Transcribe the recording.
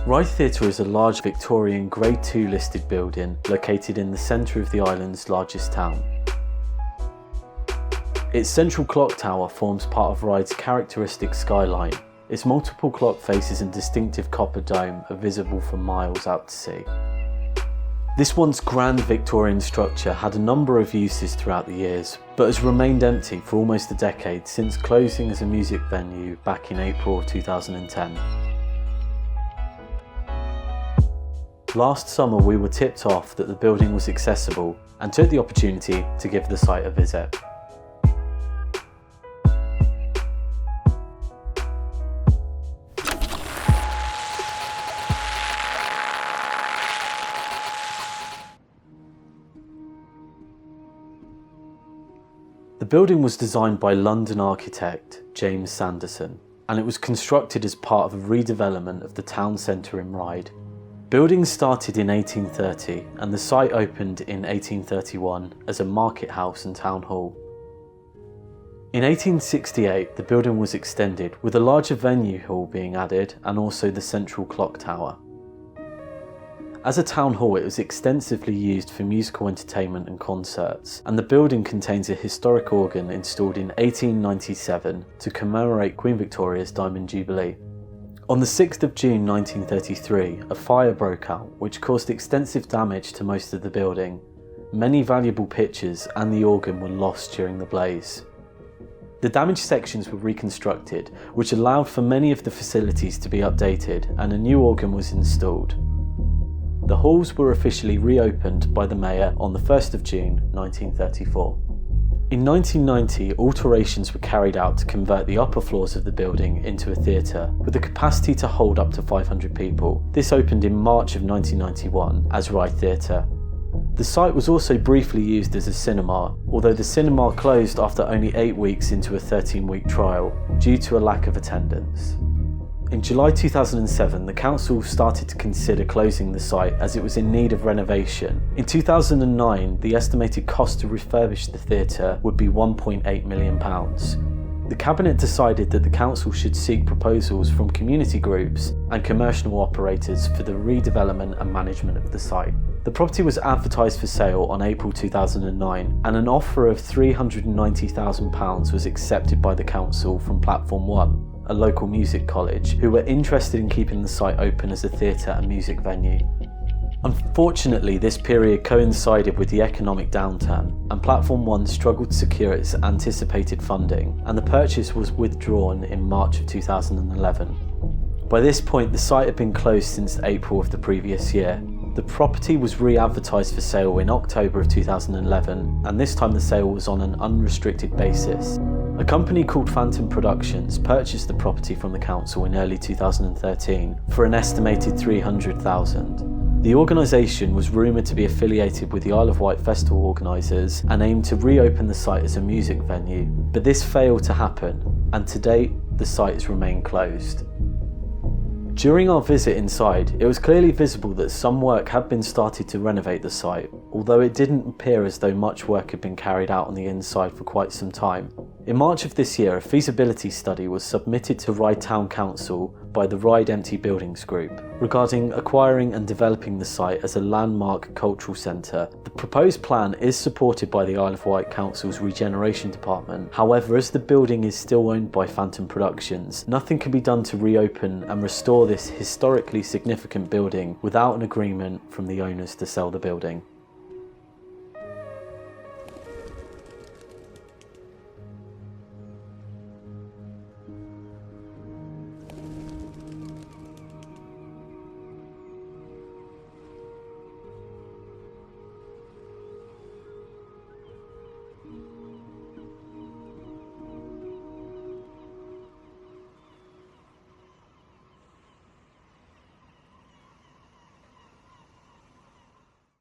Ryde Theatre is a large Victorian Grade II listed building located in the centre of the island's largest town. Its central clock tower forms part of Ryde's characteristic skyline. Its multiple clock faces and distinctive copper dome are visible for miles out to sea. This once grand Victorian structure had a number of uses throughout the years, but has remained empty for almost a decade since closing as a music venue back in April of 2010. Last summer we were tipped off that the building was accessible and took the opportunity to give the site a visit. The building was designed by London architect James Sanderson, and it was constructed as part of a redevelopment of the town centre in Ryde. Building started in 1830 and the site opened in 1831 as a market house and town hall. In 1868 the building was extended with a larger venue hall being added and also the central clock tower. As a town hall, it was extensively used for musical entertainment and concerts, and the building contains a historic organ installed in 1897 to commemorate Queen Victoria's Diamond Jubilee. On the 6th of June 1933, a fire broke out which caused extensive damage to most of the building. Many valuable pictures and the organ were lost during the blaze. The damaged sections were reconstructed, which allowed for many of the facilities to be updated, and a new organ was installed. The halls were officially reopened by the Mayor on the 1st of June 1934. In 1990, alterations were carried out to convert the upper floors of the building into a theatre, with the capacity to hold up to 500 people. This opened in March of 1991 as Ryde Theatre. The site was also briefly used as a cinema, although the cinema closed after only 8 weeks into a 13-week trial, due to a lack of attendance. In July 2007, the council started to consider closing the site as it was in need of renovation. In 2009, the estimated cost to refurbish the theatre would be £1.8 million. The Cabinet decided that the council should seek proposals from community groups and commercial operators for the redevelopment and management of the site. The property was advertised for sale on April 2009 and an offer of £390,000 was accepted by the council from Platform One, a local music college, who were interested in keeping the site open as a theatre and music venue. Unfortunately, this period coincided with the economic downturn, and Platform One struggled to secure its anticipated funding, and the purchase was withdrawn in March of 2011. By this point, the site had been closed since April of the previous year. The property was re-advertised for sale in October of 2011, and this time the sale was on an unrestricted basis. A company called Phantom Productions purchased the property from the council in early 2013 for an estimated $300,000. The organisation was rumoured to be affiliated with the Isle of Wights festival organisers and aimed to reopen the site as a music venue, but this failed to happen, and to date the site has remained closed. During our visit inside, it was clearly visible that some work had been started to renovate the site, although it didn't appear as though much work had been carried out on the inside for quite some time. In March of this year, a feasibility study was submitted to Ryde Town Council by the Ryde Empty Buildings Group regarding acquiring and developing the site as a landmark cultural centre. The proposed plan is supported by the Isle of Wight Council's Regeneration Department. However, as the building is still owned by Phantom Productions, nothing can be done to reopen and restore this historically significant building without an agreement from the owners to sell the building.